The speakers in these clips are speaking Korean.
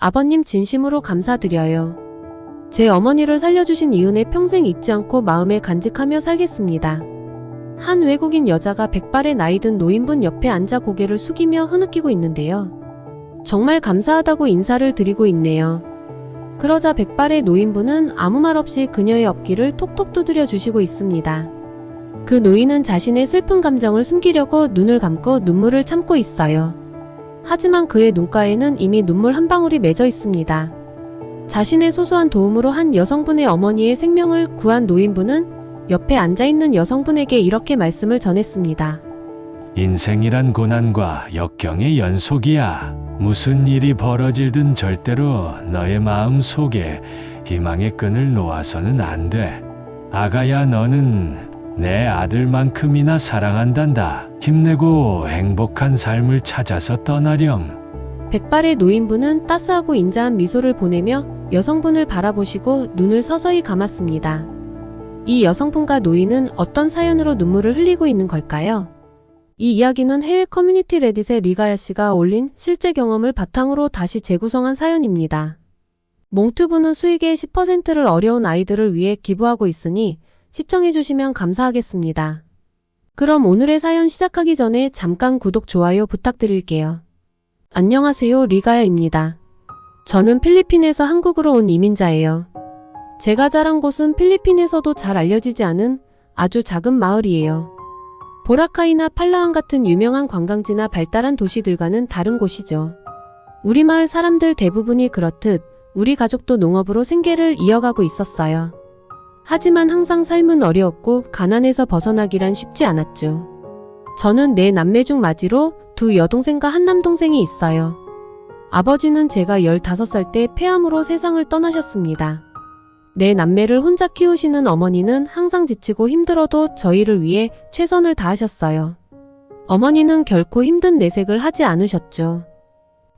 아버님 진심으로 감사드려요. 제 어머니를 살려주신 이은혜 평생 잊지 않고 마음에 간직하며 살겠습니다. 한 외국인 여자가 백발의 나이든 노인분 옆에 앉아 고개를 숙이며 흐느끼고 있는데요. 정말 감사하다고 인사를 드리고 있네요. 그러자 백발의 노인분은 아무 말 없이 그녀의 어깨를 톡톡 두드려 주시고 있습니다. 그 노인은 자신의 슬픈 감정을 숨기려고 눈을 감고 눈물을 참고 있어요. 하지만 그의 눈가에는 이미 눈물 한 방울이 맺어 있습니다. 자신의 소소한 도움으로 한 여성분의 어머니의 생명을 구한 노인분은 옆에 앉아있는 여성분에게 이렇게 말씀을 전했습니다. 인생이란 고난과 역경의 연속이야. 무슨 일이 벌어질든 절대로 너의 마음 속에 희망의 끈을 놓아서는 안 돼. 아가야, 너는 내 아들만큼이나 사랑한단다. 힘내고 행복한 삶을 찾아서 떠나렴. 백발의 노인분은 따스하고 인자한 미소를 보내며 여성분을 바라보시고 눈을 서서히 감았습니다. 이 여성분과 노인은 어떤 사연으로 눈물을 흘리고 있는 걸까요? 이 이야기는 해외 커뮤니티 레딧에 리가야 씨가 올린 실제 경험을 바탕으로 다시 재구성한 사연입니다. 몽튜브는 수익의 10%를 어려운 아이들을 위해 기부하고 있으니 시청해주시면 감사하겠습니다. 그럼 오늘의 사연 시작하기 전에 잠깐 구독, 좋아요 부탁드릴게요. 안녕하세요, 리가야입니다. 저는 필리핀에서 한국으로 온 이민자예요. 제가 자란 곳은 필리핀에서도 잘 알려지지 않은 아주 작은 마을이에요. 보라카이나 팔라완 같은 유명한 관광지나 발달한 도시들과는 다른 곳이죠. 우리 마을 사람들 대부분이 그렇듯 우리 가족도 농업으로 생계를 이어가고 있었어요. 하지만 항상 삶은 어려웠고 가난에서 벗어나기란 쉽지 않았죠. 저는 네 남매 중 맞이로 두 여동생과 한 남동생이 있어요. 아버지는 제가 15살 때 폐암으로 세상을 떠나셨습니다. 네 남매를 혼자 키우시는 어머니는 항상 지치고 힘들어도 저희를 위해 최선을 다하셨어요. 어머니는 결코 힘든 내색을 하지 않으셨죠.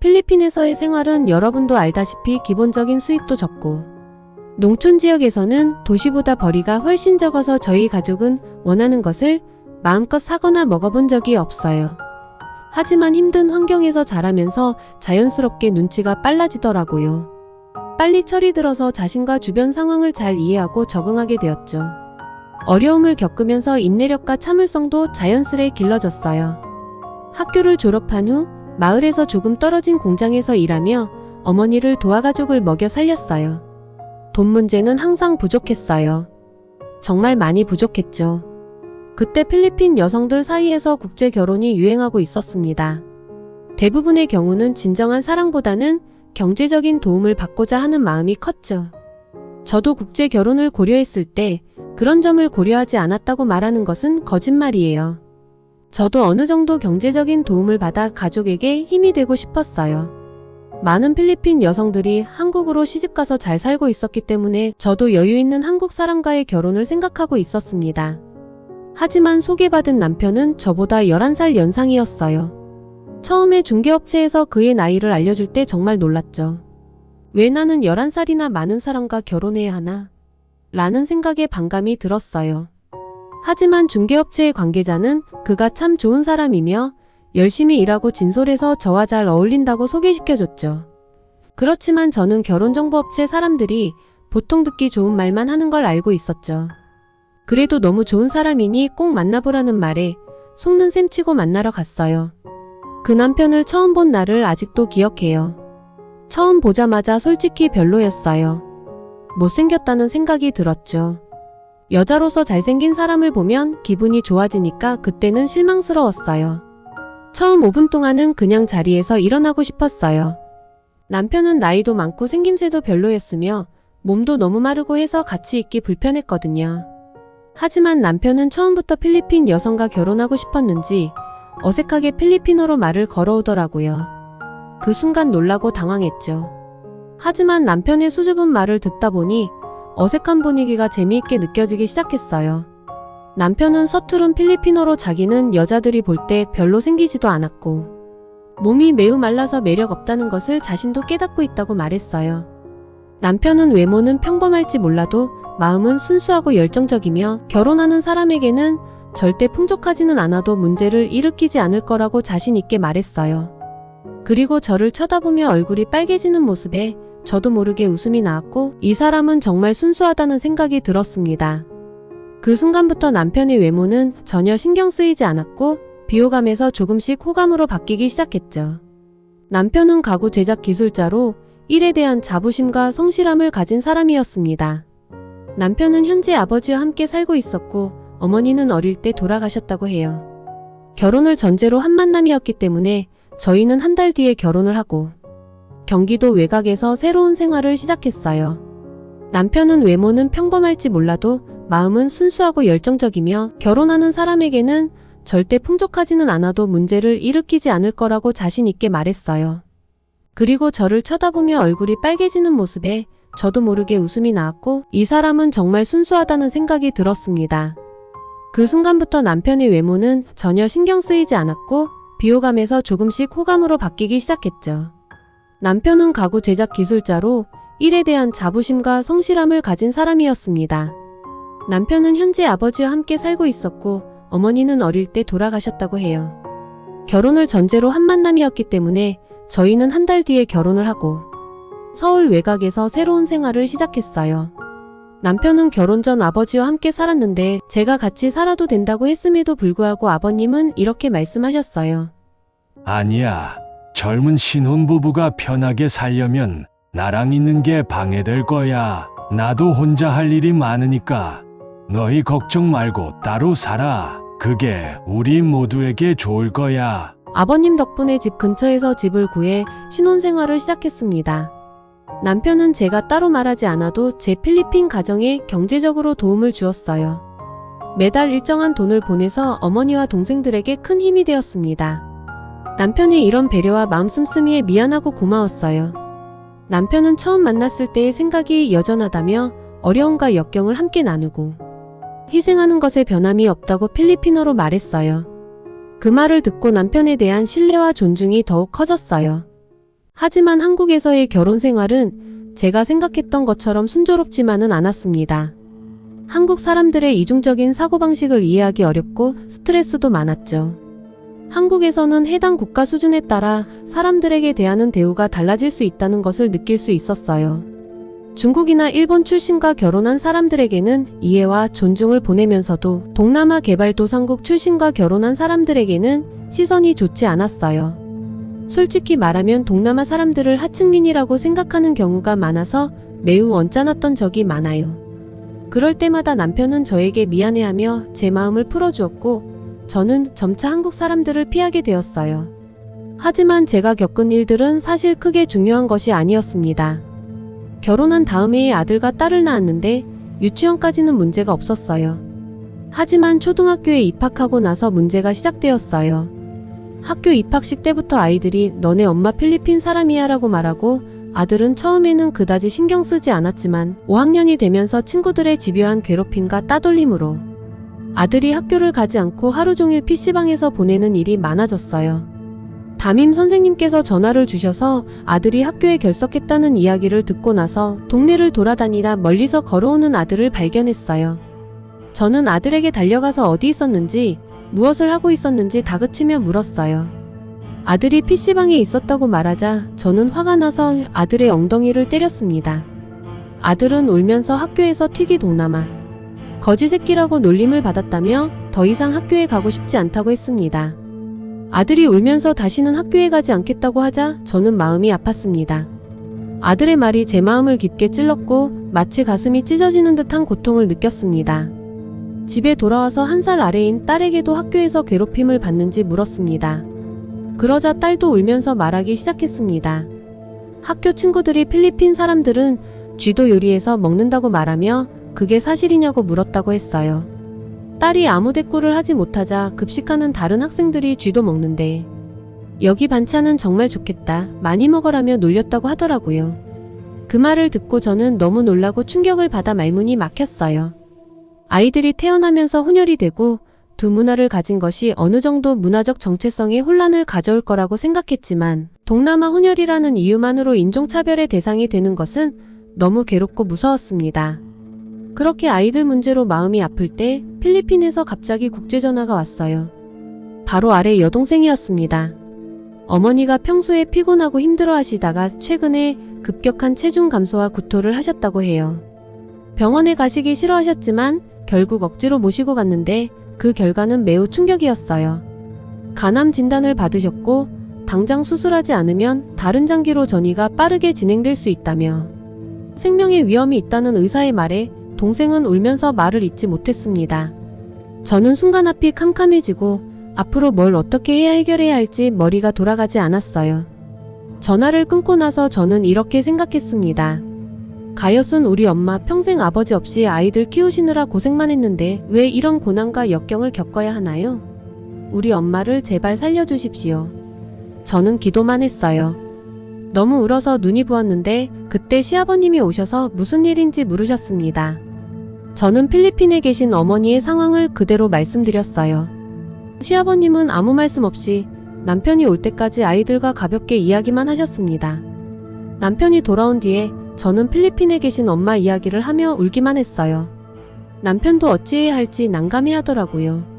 필리핀에서의 생활은 여러분도 알다시피 기본적인 수입도 적고 농촌 지역에서는 도시보다 벌이가 훨씬 적어서 저희 가족은 원하는 것을 마음껏 사거나 먹어본 적이 없어요. 하지만 힘든 환경에서 자라면서 자연스럽게 눈치가 빨라지더라고요. 빨리 철이 들어서 자신과 주변 상황을 잘 이해하고 적응하게 되었죠. 어려움을 겪으면서 인내력과 참을성도 자연스레 길러졌어요. 학교를 졸업한 후 마을에서 조금 떨어진 공장에서 일하며 어머니를 도와 가족을 먹여 살렸어요. 돈 문제는 항상 부족했어요. 정말 많이 부족했죠. 그때 필리핀 여성들 사이에서 국제 결혼이 유행하고 있었습니다. 대부분의 경우는 진정한 사랑보다는 경제적인 도움을 받고자 하는 마음이 컸죠. 저도 국제 결혼을 고려했을 때 그런 점을 고려하지 않았다고 말하는 것은 거짓말이에요. 저도 어느 정도 경제적인 도움을 받아 가족에게 힘이 되고 싶었어요. 많은 필리핀 여성들이 한국으로 시집가서 잘 살고 있었기 때문에 저도 여유 있는 한국 사람과의 결혼을 생각하고 있었습니다. 하지만 소개받은 남편은 저보다 11살 연상이었어요. 처음에 중개업체에서 그의 나이를 알려줄 때 정말 놀랐죠. 왜 나는 11살이나 많은 사람과 결혼해야 하나? 라는 생각에 반감이 들었어요. 하지만 중개업체의 관계자는 그가 참 좋은 사람이며 열심히 일하고 진솔해서 저와 잘 어울린다고 소개시켜줬죠. 그렇지만 저는 결혼정보업체 사람들이 보통 듣기 좋은 말만 하는 걸 알고 있었죠. 그래도 너무 좋은 사람이니 꼭 만나보라는 말에 속는 셈 치고 만나러 갔어요. 그 남편을 처음 본 날을 아직도 기억해요. 처음 보자마자 솔직히 별로였어요. 못생겼다는 생각이 들었죠. 여자로서 잘생긴 사람을 보면 기분이 좋아지니까 그때는 실망스러웠어요. 처음 5분 동안은 그냥 자리에서 일어나고 싶었어요. 남편은 나이도 많고 생김새도 별로였으며 몸도 너무 마르고 해서 같이 있기 불편했거든요. 하지만 남편은 처음부터 필리핀 여성과 결혼하고 싶었는지 어색하게 필리핀어로 말을 걸어오더라고요. 그 순간 놀라고 당황했죠. 하지만 남편의 수줍은 말을 듣다 보니 어색한 분위기가 재미있게 느껴지기 시작했어요. 남편은 서투른 필리핀어로 자기는 여자들이 볼 때 별로 생기지도 않았고 몸이 매우 말라서 매력 없다는 것을 자신도 깨닫고 있다고 말했어요. 남편은 외모는 평범할지 몰라도 마음은 순수하고 열정적이며 결혼하는 사람에게는 절대 풍족하지는 않아도 문제를 일으키지 않을 거라고 자신 있게 말했어요. 그리고 저를 쳐다보며 얼굴이 빨개지는 모습에 저도 모르게 웃음이 나왔고 이 사람은 정말 순수하다는 생각이 들었습니다. 그 순간부터 남편의 외모는 전혀 신경 쓰이지 않았고 비호감에서 조금씩 호감으로 바뀌기 시작했죠. 남편은 가구 제작 기술자로 일에 대한 자부심과 성실함을 가진 사람이었습니다. 남편은 현재 아버지와 함께 살고 있었고 어머니는 어릴 때 돌아가셨다고 해요. 결혼을 전제로 한 만남이었기 때문에 저희는 한 달 뒤에 결혼을 하고 경기도 외곽에서 새로운 생활을 시작했어요. 남편은 외모는 평범할지 몰라도 마음은 순수하고 열정적이며 결혼하는 사람에게는 절대 풍족하지는 않아도 문제를 일으키지 않을 거라고 자신 있게 말했어요. 그리고 저를 쳐다보며 얼굴이 빨개지는 모습에 저도 모르게 웃음이 나왔고 이 사람은 정말 순수하다는 생각이 들었습니다. 그 순간부터 남편의 외모는 전혀 신경 쓰이지 않았고 비호감에서 조금씩 호감으로 바뀌기 시작했죠. 남편은 가구 제작 기술자로 일에 대한 자부심과 성실함을 가진 사람이었습니다. 남편은 현재 아버지와 함께 살고 있었고 어머니는 어릴 때 돌아가셨다고 해요. 결혼을 전제로 한 만남이었기 때문에 저희는 한 달 뒤에 결혼을 하고 서울 외곽에서 새로운 생활을 시작했어요. 남편은 결혼 전 아버지와 함께 살았는데 제가 같이 살아도 된다고 했음에도 불구하고 아버님은 이렇게 말씀하셨어요. 아니야. 젊은 신혼부부가 편하게 살려면 나랑 있는 게 방해될 거야. 나도 혼자 할 일이 많으니까 너희 걱정 말고 따로 살아. 그게 우리 모두에게 좋을 거야. 아버님 덕분에 집 근처에서 집을 구해 신혼생활을 시작했습니다. 남편은 제가 따로 말하지 않아도 제 필리핀 가정에 경제적으로 도움을 주었어요. 매달 일정한 돈을 보내서 어머니와 동생들에게 큰 힘이 되었습니다. 남편의 이런 배려와 마음 씀씀이에 미안하고 고마웠어요. 남편은 처음 만났을 때의 생각이 여전하다며 어려움과 역경을 함께 나누고 희생하는 것에 변함이 없다고 필리핀어로 말했어요. 그 말을 듣고 남편에 대한 신뢰와 존중이 더욱 커졌어요. 하지만 한국에서의 결혼 생활은 제가 생각했던 것처럼 순조롭지만은 않았습니다. 한국 사람들의 이중적인 사고방식을 이해하기 어렵고 스트레스도 많았죠. 한국에서는 해당 국가 수준에 따라 사람들에게 대하는 대우가 달라질 수 있다는 것을 느낄 수 있었어요. 중국이나 일본 출신과 결혼한 사람들에게는 이해와 존중을 보내면서도 동남아 개발도상국 출신과 결혼한 사람들에게는 시선이 좋지 않았어요. 솔직히 말하면 동남아 사람들을 하층민이라고 생각하는 경우가 많아서 매우 언짢았던 적이 많아요. 그럴 때마다 남편은 저에게 미안해하며 제 마음을 풀어주었고 저는 점차 한국 사람들을 피하게 되었어요. 하지만 제가 겪은 일들은 사실 크게 중요한 것이 아니었습니다. 결혼한 다음 해에 아들과 딸을 낳았는데 유치원까지는 문제가 없었어요. 하지만 초등학교에 입학하고 나서 문제가 시작되었어요. 학교 입학식 때부터 아이들이 너네 엄마 필리핀 사람이야 라고 말하고 아들은 처음에는 그다지 신경 쓰지 않았지만 5학년이 되면서 친구들의 집요한 괴롭힘과 따돌림으로 아들이 학교를 가지 않고 하루 종일 PC방에서 보내는 일이 많아졌어요. 담임 선생님께서 전화를 주셔서 아들이 학교에 결석했다는 이야기를 듣고 나서 동네를 돌아다니다 멀리서 걸어오는 아들을 발견했어요. 저는 아들에게 달려가서 어디 있었는지 무엇을 하고 있었는지 다그치며 물었어요. 아들이 PC방에 있었다고 말하자 저는 화가 나서 아들의 엉덩이를 때렸습니다. 아들은 울면서 학교에서 튀기 동남아 거지 새끼라고 놀림을 받았다며 더 이상 학교에 가고 싶지 않다고 했습니다. 아들이 울면서 다시는 학교에 가지 않겠다고 하자 저는 마음이 아팠습니다. 아들의 말이 제 마음을 깊게 찔렀고 마치 가슴이 찢어지는 듯한 고통을 느꼈습니다. 집에 돌아와서 1살 아래인 딸에게도 학교에서 괴롭힘을 받는지 물었습니다. 그러자 딸도 울면서 말하기 시작했습니다. 학교 친구들이 필리핀 사람들은 쥐도 요리해서 먹는다고 말하며 그게 사실이냐고 물었다고 했어요. 딸이 아무 대꾸를 하지 못하자 급식하는 다른 학생들이 쥐도 먹는데 여기 반찬은 정말 좋겠다. 많이 먹으라며 놀렸다고 하더라고요. 그 말을 듣고 저는 너무 놀라고 충격을 받아 말문이 막혔어요. 아이들이 태어나면서 혼혈이 되고 두 문화를 가진 것이 어느 정도 문화적 정체성에 혼란을 가져올 거라고 생각했지만 동남아 혼혈이라는 이유만으로 인종차별의 대상이 되는 것은 너무 괴롭고 무서웠습니다. 그렇게 아이들 문제로 마음이 아플 때 필리핀에서 갑자기 국제전화가 왔어요. 바로 아래 여동생이었습니다. 어머니가 평소에 피곤하고 힘들어 하시다가 최근에 급격한 체중 감소와 구토를 하셨다고 해요. 병원에 가시기 싫어하셨지만 결국 억지로 모시고 갔는데 그 결과는 매우 충격이었어요. 간암 진단을 받으셨고 당장 수술하지 않으면 다른 장기로 전이가 빠르게 진행될 수 있다며 생명의 위험이 있다는 의사의 말에 동생은 울면서 말을 잇지 못했습니다. 저는 순간 앞이 캄캄해지고 앞으로 뭘 어떻게 해야 해결해야 할지 머리가 돌아가지 않았어요. 전화를 끊고 나서 저는 이렇게 생각했습니다. 가엾은 우리 엄마 평생 아버지 없이 아이들 키우시느라 고생만 했는데 왜 이런 고난과 역경을 겪어야 하나요? 우리 엄마를 제발 살려주십시오. 저는 기도만 했어요. 너무 울어서 눈이 부었는데 그때 시아버님이 오셔서 무슨 일인지 물으셨습니다. 저는 필리핀에 계신 어머니의 상황을 그대로 말씀드렸어요. 시아버님은 아무 말씀 없이 남편이 올 때까지 아이들과 가볍게 이야기만 하셨습니다. 남편이 돌아온 뒤에 저는 필리핀에 계신 엄마 이야기를 하며 울기만 했어요. 남편도 어찌해야 할지 난감해하더라고요.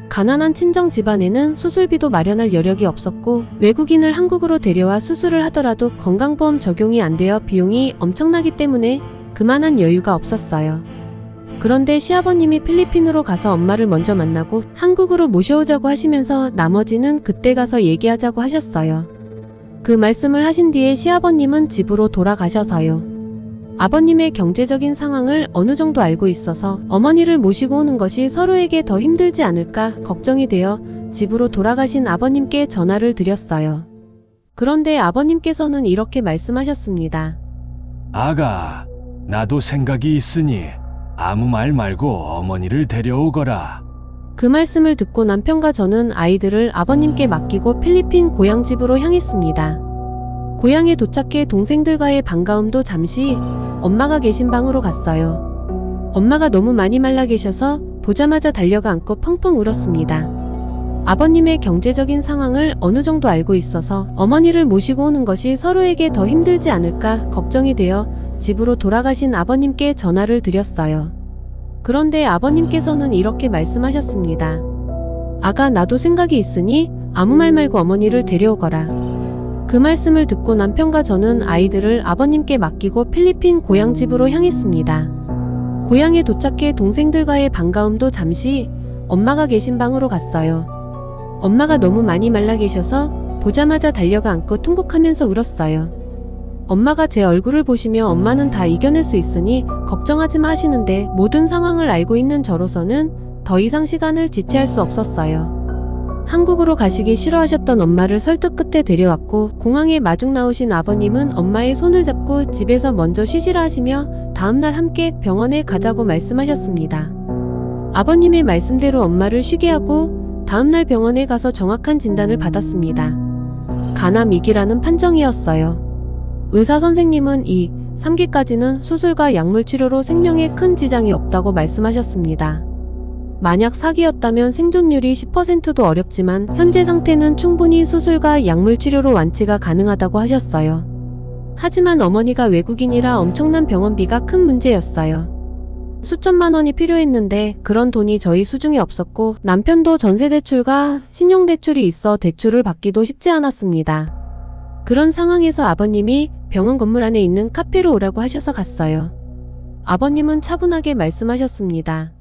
가난한 친정 집안에는 수술비도 마련할 여력이 없었고 외국인을 한국으로 데려와 수술을 하더라도 건강보험 적용이 안 되어 비용이 엄청나기 때문에 그만한 여유가 없었어요. 그런데 시아버님이 필리핀으로 가서 엄마를 먼저 만나고 한국으로 모셔오자고 하시면서 나머지는 그때 가서 얘기하자고 하셨어요. 그 말씀을 하신 뒤에 시아버님은 집으로 돌아가셔서요. 아버님의 경제적인 상황을 어느 정도 알고 있어서 어머니를 모시고 오는 것이 서로에게 더 힘들지 않을까 걱정이 되어 집으로 돌아가신 아버님께 전화를 드렸어요. 그런데 아버님께서는 이렇게 말씀하셨습니다. 아가, 나도 생각이 있으니 아무 말 말고 어머니를 데려오거라. 그 말씀을 듣고 남편과 저는 아이들을 아버님께 맡기고 필리핀 고향집으로 향했습니다. 고향에 도착해 동생들과의 반가움도 잠시 엄마가 계신 방으로 갔어요. 엄마가 너무 많이 말라 계셔서 보자마자 달려가 안고 펑펑 울었습니다. 아버님의 경제적인 상황을 어느 정도 알고 있어서 어머니를 모시고 오는 것이 서로에게 더 힘들지 않을까 걱정이 되어 집으로 돌아가신 아버님께 전화를 드렸어요. 그런데 아버님께서는 이렇게 말씀하셨습니다. 아가, 나도 생각이 있으니 아무 말 말고 어머니를 데려오거라. 그 말씀을 듣고 남편과 저는 아이들을 아버님께 맡기고 필리핀 고향집으로 향했습니다. 고향에 도착해 동생들과의 반가움도 잠시 엄마가 계신 방으로 갔어요. 엄마가 너무 많이 말라 계셔서 보자마자 달려가 안고 통곡하면서 울었어요. 엄마가 제 얼굴을 보시며 엄마는 다 이겨낼 수 있으니 걱정하지 마 하시는데 모든 상황을 알고 있는 저로서는 더 이상 시간을 지체할 수 없었어요. 한국으로 가시기 싫어하셨던 엄마를 설득 끝에 데려왔고 공항에 마중 나오신 아버님은 엄마의 손을 잡고 집에서 먼저 쉬시라 하시며 다음날 함께 병원에 가자고 말씀하셨습니다. 아버님의 말씀대로 엄마를 쉬게 하고 다음날 병원에 가서 정확한 진단을 받았습니다. 간암 2기라는 판정이었어요. 의사 선생님은 2, 3기까지는 수술과 약물 치료로 생명에 큰 지장이 없다고 말씀하셨습니다. 만약 4기였다면 생존율이 10%도 어렵지만 현재 상태는 충분히 수술과 약물 치료로 완치가 가능하다고 하셨어요. 하지만 어머니가 외국인이라 엄청난 병원비가 큰 문제였어요. 수천만 원이 필요했는데 그런 돈이 저희 수중에 없었고 남편도 전세대출과 신용대출이 있어 대출을 받기도 쉽지 않았습니다. 그런 상황에서 아버님이 병원 건물 안에 있는 카페로 오라고 하셔서 갔어요. 아버님은 차분하게 말씀하셨습니다.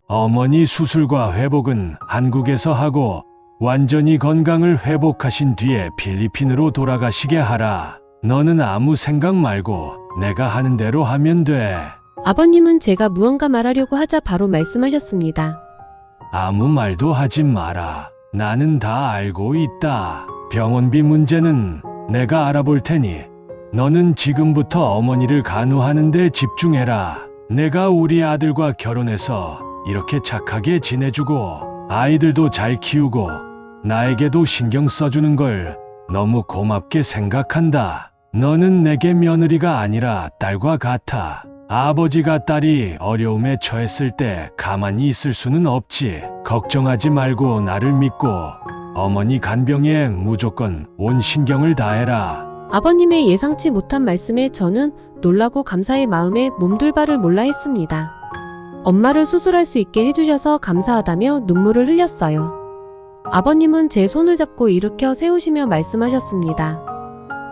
어머니 수술과 회복은 한국에서 하고 완전히 건강을 회복하신 뒤에 필리핀으로 돌아가시게 하라. 너는 아무 생각 말고 내가 하는 대로 하면 돼. 아버님은 제가 무언가 말하려고 하자 바로 말씀하셨습니다. 아무 말도 하지 마라. 나는 다 알고 있다. 병원비 문제는 내가 알아볼 테니 너는 지금부터 어머니를 간호하는 데 집중해라. 내가 우리 아들과 결혼해서 이렇게 착하게 지내주고 아이들도 잘 키우고 나에게도 신경 써주는 걸 너무 고맙게 생각한다. 너는 내게 며느리가 아니라 딸과 같아. 아버지가 딸이 어려움에 처했을 때 가만히 있을 수는 없지. 걱정하지 말고 나를 믿고 어머니 간병에 무조건 온 신경을 다해라. 아버님의 예상치 못한 말씀에 저는 놀라고 감사의 마음에 몸둘 바를 몰라 했습니다. 엄마를 수술할 수 있게 해주셔서 감사하다며 눈물을 흘렸어요. 아버님은 제 손을 잡고 일으켜 세우시며 말씀하셨습니다.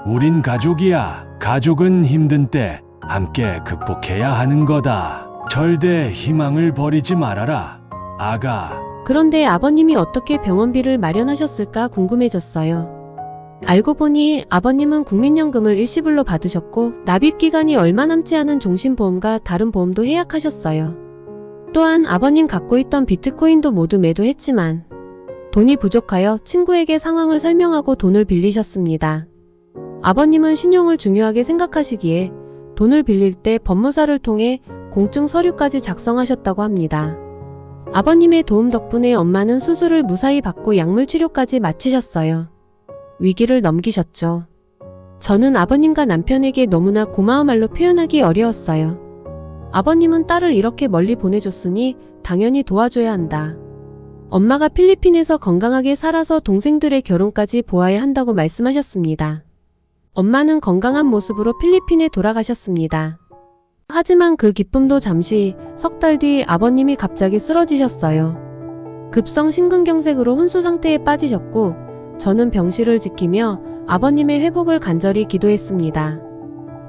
우린 가족이야. 가족은 힘든 때 함께 극복해야 하는 거다. 절대 희망을 버리지 말아라. 아가. 그런데 아버님이 어떻게 병원비를 마련하셨을까 궁금해졌어요. 알고 보니 아버님은 국민연금을 일시불로 받으셨고 납입기간이 얼마 남지 않은 종신보험과 다른 보험도 해약하셨어요. 또한 아버님 갖고 있던 비트코인도 모두 매도했지만 돈이 부족하여 친구에게 상황을 설명하고 돈을 빌리셨습니다. 아버님은 신용을 중요하게 생각하시기에 돈을 빌릴 때 법무사를 통해 공증 서류까지 작성하셨다고 합니다. 아버님의 도움 덕분에 엄마는 수술을 무사히 받고 약물 치료까지 마치셨어요. 위기를 넘기셨죠. 저는 아버님과 남편에게 너무나 고마운 말로 표현하기 어려웠어요. 아버님은 딸을 이렇게 멀리 보내줬으니 당연히 도와줘야 한다. 엄마가 필리핀에서 건강하게 살아서 동생들의 결혼까지 보아야 한다고 말씀하셨습니다. 엄마는 건강한 모습으로 필리핀에 돌아가셨습니다. 하지만 그 기쁨도 잠시, 석 달 뒤 아버님이 갑자기 쓰러지셨어요. 급성 심근경색으로 혼수 상태에 빠지셨고 저는 병실을 지키며 아버님의 회복을 간절히 기도했습니다.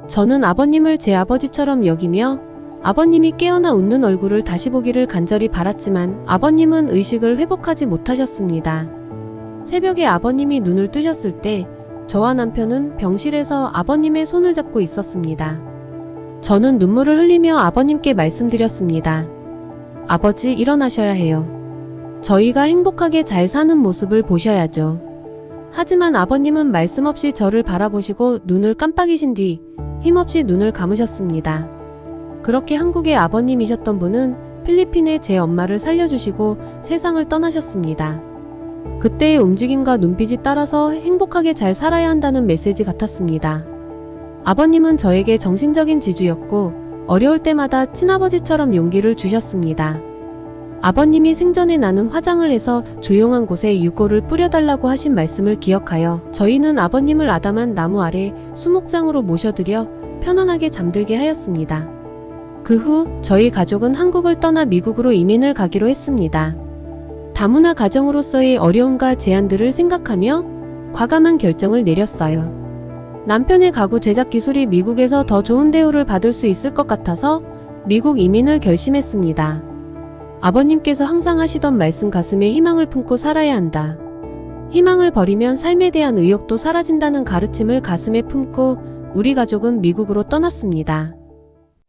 저는 아버님을 제 아버지처럼 여기며 아버님이 깨어나 웃는 얼굴을 다시 보기를 간절히 바랐지만 아버님은 의식을 회복하지 못하셨습니다. 새벽에 아버님이 눈을 뜨셨을 때 저와 남편은 병실에서 아버님의 손을 잡고 있었습니다. 저는 눈물을 흘리며 아버님께 말씀드렸습니다. 아버지, 일어나셔야 해요. 저희가 행복하게 잘 사는 모습을 보셔야죠. 하지만 아버님은 말씀 없이 저를 바라보시고 눈을 깜빡이신 뒤 힘없이 눈을 감으셨습니다. 그렇게 한국의 아버님이셨던 분은 필리핀에 제 엄마를 살려주시고 세상을 떠나셨습니다. 그때의 움직임과 눈빛이 따라서 행복하게 잘 살아야 한다는 메시지 같았습니다. 아버님은 저에게 정신적인 지주였고 어려울 때마다 친아버지처럼 용기를 주셨습니다. 아버님이 생전에 나는 화장을 해서 조용한 곳에 유골을 뿌려달라고 하신 말씀을 기억하여 저희는 아버님을 아담한 나무 아래 수목장으로 모셔드려 편안하게 잠들게 하였습니다. 그 후 저희 가족은 한국을 떠나 미국으로 이민을 가기로 했습니다. 다문화 가정으로서의 어려움과 제한들을 생각하며 과감한 결정을 내렸어요. 남편의 가구 제작 기술이 미국에서 더 좋은 대우를 받을 수 있을 것 같아서 미국 이민을 결심했습니다. 아버님께서 항상 하시던 말씀, 가슴에 희망을 품고 살아야 한다. 희망을 버리면 삶에 대한 의욕도 사라진다는 가르침을 가슴에 품고 우리 가족은 미국으로 떠났습니다.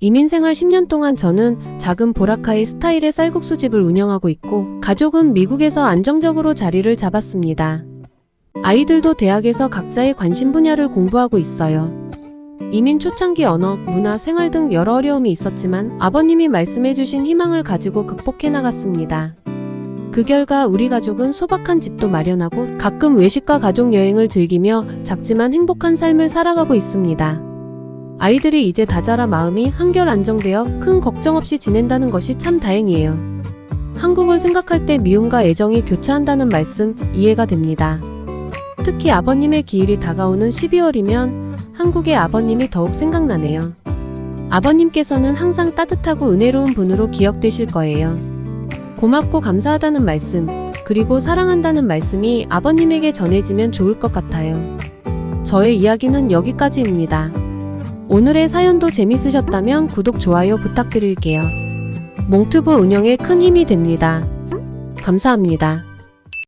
이민 생활 10년 동안 저는 작은 보라카이 스타일의 쌀국수집을 운영하고 있고 가족은 미국에서 안정적으로 자리를 잡았습니다. 아이들도 대학에서 각자의 관심 분야를 공부하고 있어요. 이민 초창기 언어, 문화, 생활 등 여러 어려움이 있었지만 아버님이 말씀해주신 희망을 가지고 극복해 나갔습니다. 그 결과 우리 가족은 소박한 집도 마련하고 가끔 외식과 가족 여행을 즐기며 작지만 행복한 삶을 살아가고 있습니다. 아이들이 이제 다 자라 마음이 한결 안정되어 큰 걱정 없이 지낸다는 것이 참 다행이에요. 한국을 생각할 때 미움과 애정이 교차한다는 말씀 이해가 됩니다. 특히 아버님의 기일이 다가오는 12월이면 한국의 아버님이 더욱 생각나네요. 아버님께서는 항상 따뜻하고 은혜로운 분으로 기억되실 거예요. 고맙고 감사하다는 말씀, 그리고 사랑한다는 말씀이 아버님에게 전해지면 좋을 것 같아요. 저의 이야기는 여기까지입니다. 오늘의 사연도 재밌으셨다면 구독, 좋아요 부탁드릴게요. 몽튜브 운영에 큰 힘이 됩니다. 감사합니다.